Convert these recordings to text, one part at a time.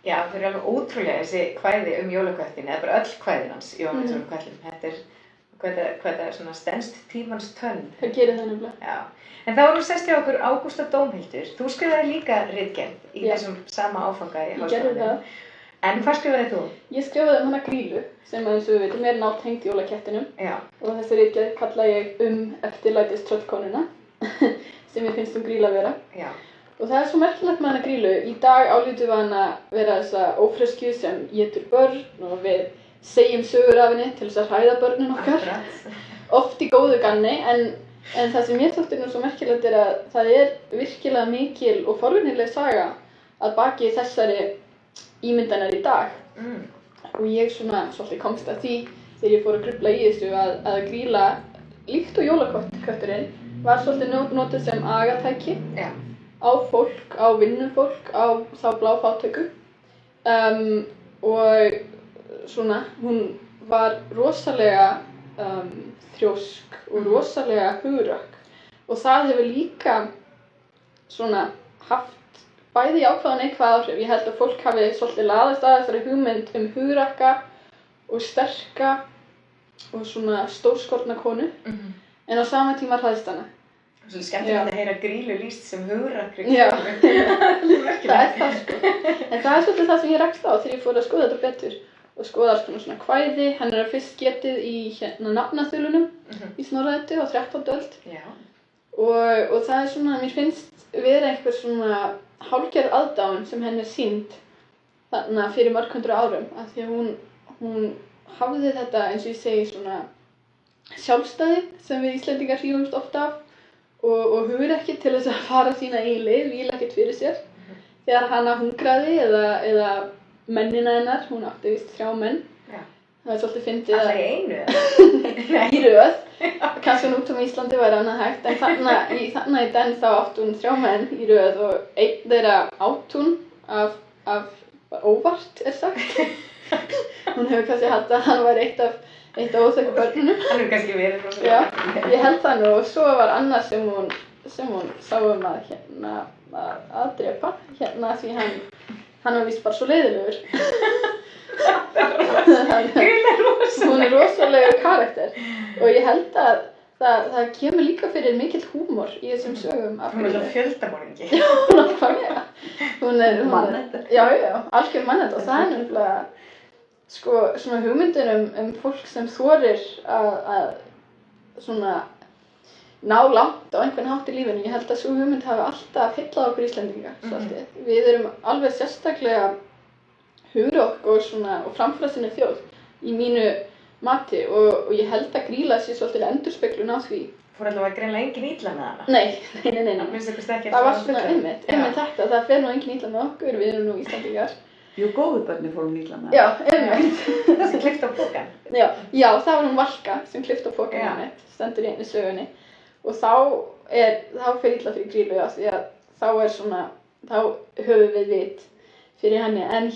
Já, þau eru alveg ótrúlega þessi kvæði jólaköttin, eða bara öll kvæðin hans, Jóhannes úr köttlum. Þetta er svona stenst tímans tönn. Það gerir það nefnilega. Já. En þá erum við sest hjá okkur Ágústa Dómhildur. Þú skrifaði líka ritgerð í þessum sama áfanga í Háskólanum. Ég gerði það. En hvað skrifaði þú? Ég skrifaði hana Grýlu, sem eins og við veitum nátengt jólakettinum. Já. Og þessi ritgerð kalla ég eftirlætis tröllkonuna, sem ég finnst Grýlu að vera. Já. Og það er svo merkilegt með hana Grýlu. Í dag álítum við hana vera þessa ófreskju sem étur börn og við segjum sögur af henni til þess að hræða börnin okkar. Oft í góðu ganni, en það sem ég þótti nú svo merkilegt er að það er virkilega mikil og forvitnileg saga að baki þessari ímyndanar í dag. Og ég svona svolítið komst að því þegar ég fór að grufla í þessu að Grýla, líkt og jólakötturinn, var svolítið notuð sem agatæki. Já. Á fólk, á vinnufólk, á þá bláfátæku og svona, hún var rosalega þrjósk og rosalega hugrökk og það hefur líka svona haft bæði jákvæð og neikvæð áhrif. Ég held að fólk hafi svolítið laðast að þessari hugmynd hugrakka og sterka og svona stórskorna konu en á sama tíma hræðst hana. Svolítið skemmtilegt að heyra Grýlu lýst sem hugrakkri. Já, það er það sko. En það er svolítið það sem ég rakst á þegar ég fór að skoða þetta betur og skoða alls konar svona kvæði. Hann er fyrst getið í nafnaþulunum í Snorra-Eddu á 13. öld. Já. Og það er svona, mér finnst vera einhver svona hálfgerð aðdáun sem henni er sýnd þarna fyrir mörg hundruð árum. Af því að hún hafði þetta, eins og ég segi, svona sjálfstæði sem við Íslendingar hrífumst oft af. Og hugur ekki til þess að fara sína eigin leið, víla ekkert fyrir sér. Þegar hana hungraði eða mennina hennar, hún átti víst 3 menn. Já. Það er svolítið fyndið að... Það í einu? Í röð. Kannski út Íslandi væri annað hægt, en þarna í den þá átti hún 3 menn í röð og einn þeirra átt hún af óvart, er sagt. Hún hefur kannski haldið að hann væri eitt af óþekku börnunum. Hann hefur kannski verið rosa. Já, ég held það nú og svo var annað sem hún sá að drepa því hann var víst bara svo leiðilegur. Hún er rosalegur karakter og ég held að það kemur líka fyrir mikill húmor í þessum sögum. Hún er fjöldamorðingi. Já, nákvæmlega. Hún er mannendur. Já, algjör mannendur og það er nefnilega sko, svona hugmyndin fólk sem þorir að svona ná langt á einhvern hátt í lífinu. Ég held að sú hugmynd hafi alltaf heillað okkur Íslendinga svolítið. Við erum alveg sérstaklega hugrokk og framfærasinni þjóð í mínu mati og ég held að Grýla sé svolítið endurspeglun á því. Fór allavega greinilega engin illa með hana? Nei. Það var svona einmitt þetta. Það fer nú engin illa með okkur, við erum nú Íslendingar. Jú, góðu börni fór hún illa með. Já, einmitt. Sem klippti á pokann. Já, það var hún Valka sem klippti á pokann einmitt, stendur í einu sögunni. Og þá fer illa fyrir Grýlu af því að þá höfum við vit fyrir henni. En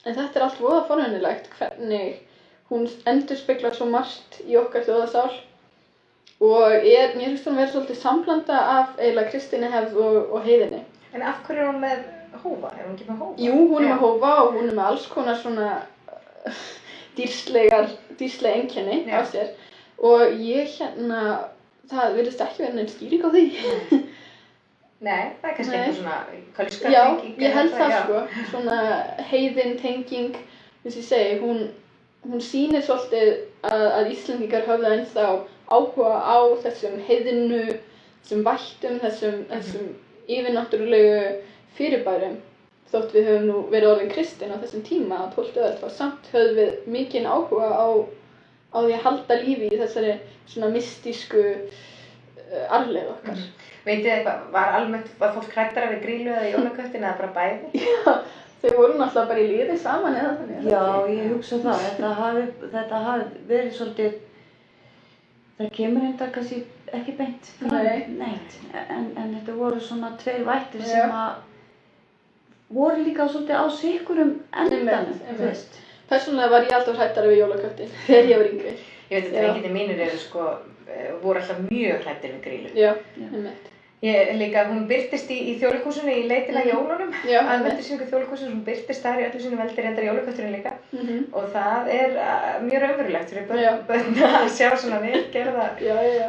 þetta er allt voða forvitnilegt hvernig hún endurspeglar svo margt í okkar þjóðarsál og mér finnst hún vera svolítið samblanda af eiginlega kristinni hefð og heiðinni. En af hverju er hún með hófa? Er hún ekki með hófa? Jú, hún er með hófa og hún er með alls konar svona dýrsleg einkenni á sér og það virðist ekki vera neinn skýring á því. Nei, það er kannski eitthvað svona kölska Já, tenging. ég held það sko, svona heiðin tenging, þess að ég segi, hún sýnir svolítið að Íslendingar höfðu ennþá áhuga á þessum heiðinu, þessum vættum, þessum yfirnáttúrulegu fyrirbærum. Þótt við höfum nú verið orðin kristin á þessum tíma á 12. öld, þá samt höfðum við mikinn áhuga á því að halda lífi í þessari svona mystísku arfleifð okkar. Veitir þið eitthvað, var fólk hræddara við Grýlu eða jólaköttin eða bara bæði? Já, þau voru náttúrulega bara í liði saman eða þannig. Já, ég hugsa það. Þetta hafi verið svolítið, það kemur enda kannski ekki beint neitt. En þetta voru svona 2 vættir sem að voru líka svolítið á sikurum endanum, þú veist. Persónulega var ég alltaf hræddara við jólaköttin þegar ég var yngri. Ég veit að drengirnir mínir voru alltaf mjög hræddir við Grýlu. Já, einmitt. Líka, hún birtist í Þjóðleikhúsinu í leitina jólunum, aðventursýningu Þjóðleikhúsinu, hún birtist þar í öllu sínu veldi, reyndar jólakötturinn líka og það mjög raunverulegt fyrir börn að sjá svona velgerða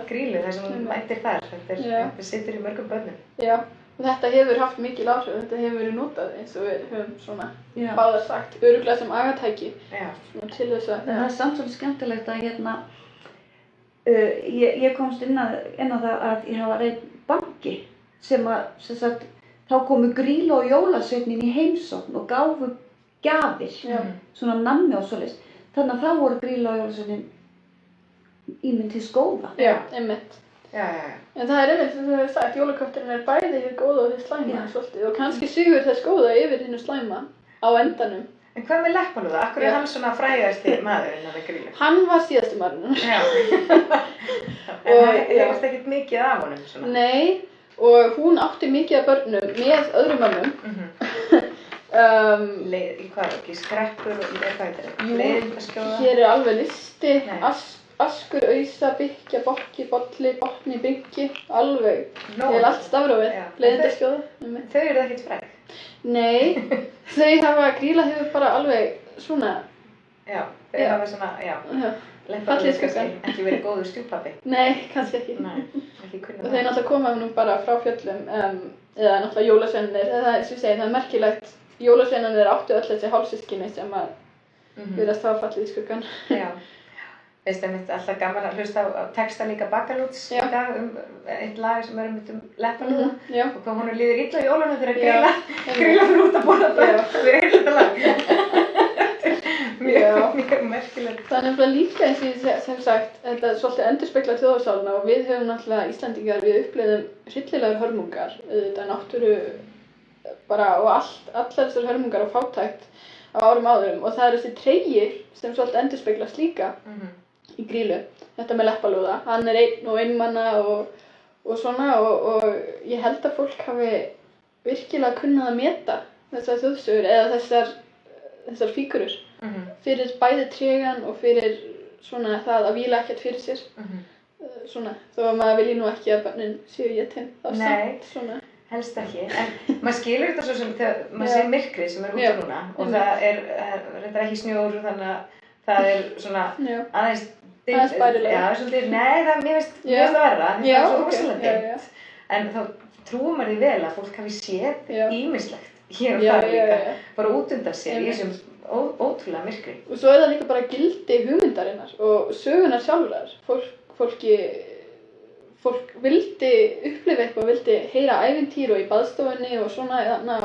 Grýlu þar sem hún mætir þar, þetta situr í mörgum börnum. Já, og þetta hefur haft mikil áhrif, þetta hefur verið notað eins og við höfum svona báðar sagt, örugglega sem agatæki til þess að... Það samt svolítið skemmtilegt að ég komst inn á það að ég hafa reynd banki sem sagt, þá komu Grýla og jólasveinninn í heimsókn og gáfu gjafir, svona nammi og svoleiðis. Þannig að þá voru Grýla og jólasveinninn ímynd hins góða. Já, einmitt. En það einmitt, sem þú hefur sagt, jólakötturinn bæði hið góða og hið slæma svolítið og kannski sigur þess góða yfir hinu slæma á endanum. En hvað með Leppalúða? Akkur hann svona frægasti maðurinn af Grýlu? Hann var síðasti maðurinn. Já. En það hefist ekkert mikið af honum svona? Nei, og hún átti mikið af börnum með öðrum mönnum. Í hvað ekki? Skreppur og hvað heitir það? Leiðindaskjóða? Hér alveg listi. Askur, ausa, byggja, bokki, bolli, botni, byggi. Alveg. Það allt stafrófið. Leiðindaskjóða. Þau eru ekkert fræg? Nei, Grýla hefur bara alveg svona... Já, þau hafa svona, Leppalúði kannski ekki verið góður stjúppabbi. Nei, kannski ekki. Nei, ekki kunna það. Og þeir náttúrulega koma nú bara frá fjöllum, eða náttúrulega jólasveinarnir, það er merkilegt, jólasveinarnir áttu öll þessi hálfsystkini sem að virðast hafa fallið í skuggann. Já. Veist það mitt alltaf gaman að hlusta á texta líka Bakalúts í dag eitt lag sem um Leppalúða og hvað hún líður illa í jólunum þegar Grýla fyrir út að borða börn við heyrðum þetta lag. Mjög merkilegt. Það nefnilega líka eins og ég hef sagt, þetta svolítið endurspeglar þjóðarsálina og við höfum náttúrulega Íslendingar, við upplifðum hryllilegar hörmungar, þetta náttúru bara og allar þessar hörmungar og fátækt á árum áðurum og það þessi tregi sem svolítið endurspeglast líka í Grýlu, þetta með Leppalúða, hann einn og einmanna og svona og ég held að fólk hafi virkilega kunnað að meta þessar þjóðsögur eða þessar fígurur fyrir bæði tregan og fyrir svona það að víla ekkert fyrir sér svona, þó að maður vilji nú ekki að börnin séu étin þá samt svona. Helst ekki, en maður skilur þetta svo sem þegar maður sér myrkrið sem úti núna og það reyndar ekki snjór þannig að það svona aðeins bærilega. Já, svolítið, nei, mér finnst það verra, það svo rosalega dimmt. En þá trúum maður því vel að fólk hafi séð ýmislegt hér og þar líka, bara út undan sér í þessum ótrúlega myrkri. Og svo það líka bara gildi hugmyndarinnar og sögunar sjálfrar. Fólk vildi upplifa eitthvað, vildi heyra ævintýr og í baðstofunni og svona á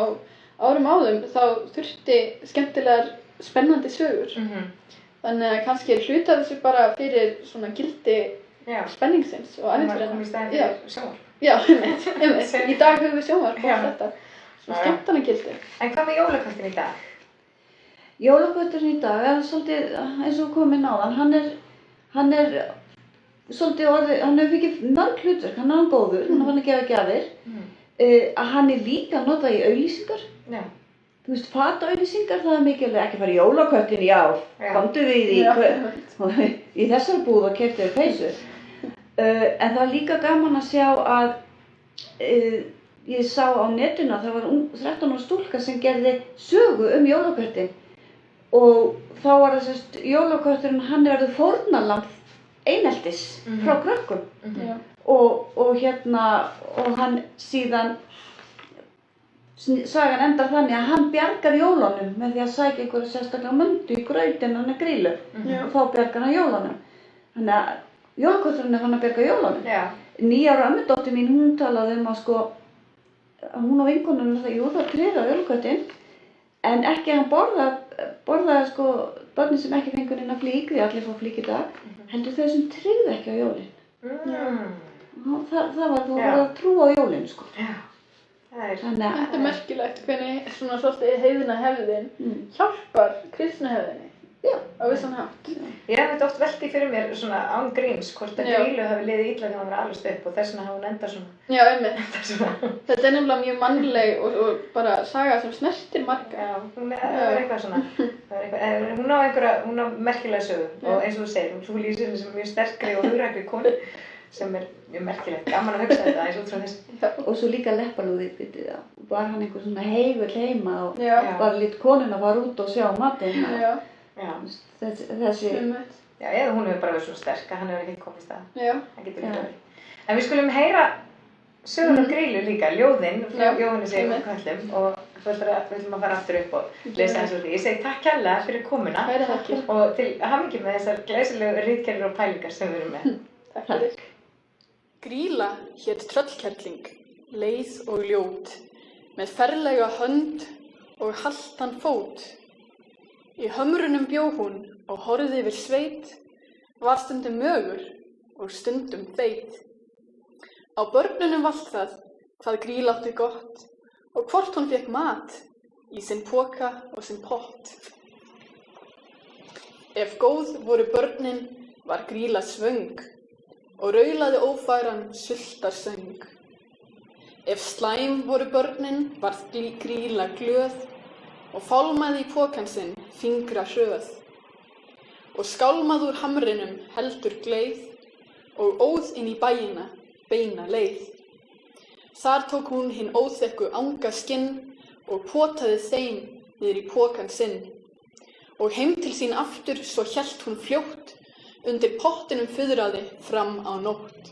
árum áðum þá þurfti skemmtilegar spennandi sögur. Þannig að kannski hluta þessu bara fyrir svona gildi spenningsins og ævintýrina. Það kom í staðinn fyrir sjónvarp. Já, einmitt. Í dag höfum við sjónvarp og þetta. Svona skemmtana gildi. En hvað með jólaköttinn í dag? Jólakötturinn í dag svolítið eins og kominn áðan, hann er svolítið orðið, hann hefur fikið mörg hlutverk, hann er góður, hann er fann að gefa gjafir, að hann er líka notað í auglýsingar. Þú veist, fataauglýsingar, það er mikilvægt ekki fara í jólaköttinn í ár, komdu við í þessar búð og keyptu þér peysu. En það er líka gaman að sjá að ég sá á netinu að það var 13 ára stúlka sem gerði sögu jólaköttinn og þá var það jólakötturinn, hann er verið fórnarlamb eineltis frá krökkum og hann síðan sagan endar þannig að hann bjargar jólunum með því að sækja einhverja sérstaklega möndu í grautin hann Grýlu og þá bjargar hann jólunum. Þannig að jólakötturinn er hann að bjarga jólunum. 9 ára ömmudóttir mín, hún talaði að hún og vinkonunum það tryggði á jólaköttinn en ekki að hann borðaði börnin sem ekki fengur inn að flík, því allir fá flík í dag, heldur þau sem tryggði ekki á jólin. Það var að trúa á jólin Þetta er merkilegt hvernig svona svolítið heiðina hefðin hjálpar kristna hefðinni á vissan hátt. Ég hef oft velt því fyrir mér svona án gríns hvort að Grýlu hafi liðið illa þegar hún var alveg upp og þess vegna hafi hún endað svona. Já, einmitt. Þetta er nefnilega mjög mannleg og bara saga sem snertir marga. Já, það er eitthvað svona. Hún á merkilega sögu og eins og þú segir, þú lýsir henni sem mjög sterkri og hugrakri konu sem mjög merkilegt, gaman að hugsa þetta eins út frá þessu. Og svo líka leppalúði, var hann einhver svona heigull heima og bara lít konuna fara út og sjá matinn. Þessi... Já, eða hún hefur bara verið svo sterk að hann hefur ekki komið í stað. Það getur líka verið. En við skulum heyra söguna Grýlu líka, ljóðin frá Jóhannesi og Köllum og við ætlum að fara aftur upp og lesa eins og því. Ég segi takk kærlega fyrir komuna og til hamingju með þessar glæsilegu ritgerðir og pælingar sem við erum með. Takk fyrir. Grýla hét tröllkerling, leið og ljót, með ferlega hönd og haltan fót. Í hömrunum bjó hún og horfði yfir sveit, var stundum mögur og stundum feit. Á börnunum valt það, hvað Grýla átti gott, og hvort hún fékk mat í sinn poka og sinn pott. Ef góð voru börnin, var Grýla svöng, og raulaði ófæran sultarsöng. Ef slæm voru börnin, var Grýla glöð, og fálmaði í pokann sinn fingra hröð. Og skálmaði úr hamrinum heldur gleið, og óð inn í bæina beina leið. Þar tók hún hinn óþekku angaskinn og potaði þeim niður í pokann sinn. Og heim til sín aftur svo hélt hún fljótt, undir pottinum fuðraði fram á nótt.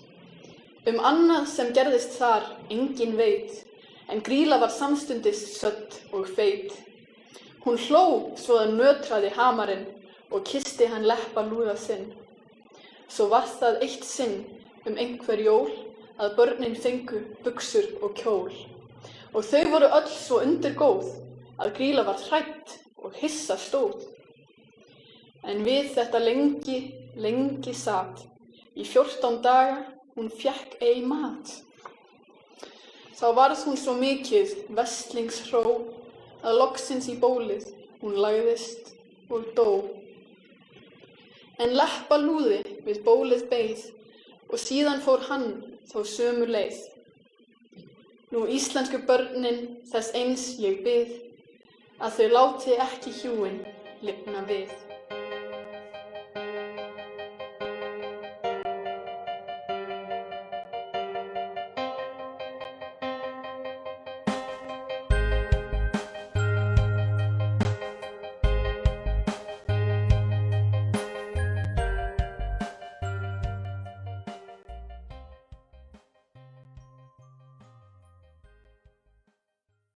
Annað sem gerðist þar enginn veit, en Grýla var samstundis södd og feit. Hún hló svo að nötraði hamarinn og kyssti hann leppalúða sinn. Svo var það eitt sinn einhver jól að börnin fengu buxur og kjól. Og þau voru öll svo undirgóð að Grýla var hrædd og hissa stóð. En við þetta lengi sat, í 14 daga hún fékk ei mat. Þá varð hún svo mikið vestlingshró að loksins í bólið hún lagðist og dó. En leppalúði við bólið beið og síðan fór hann þá sömu leið. Nú íslensku börnin þess eins ég bið að þau láti ekki hjúin lifna við.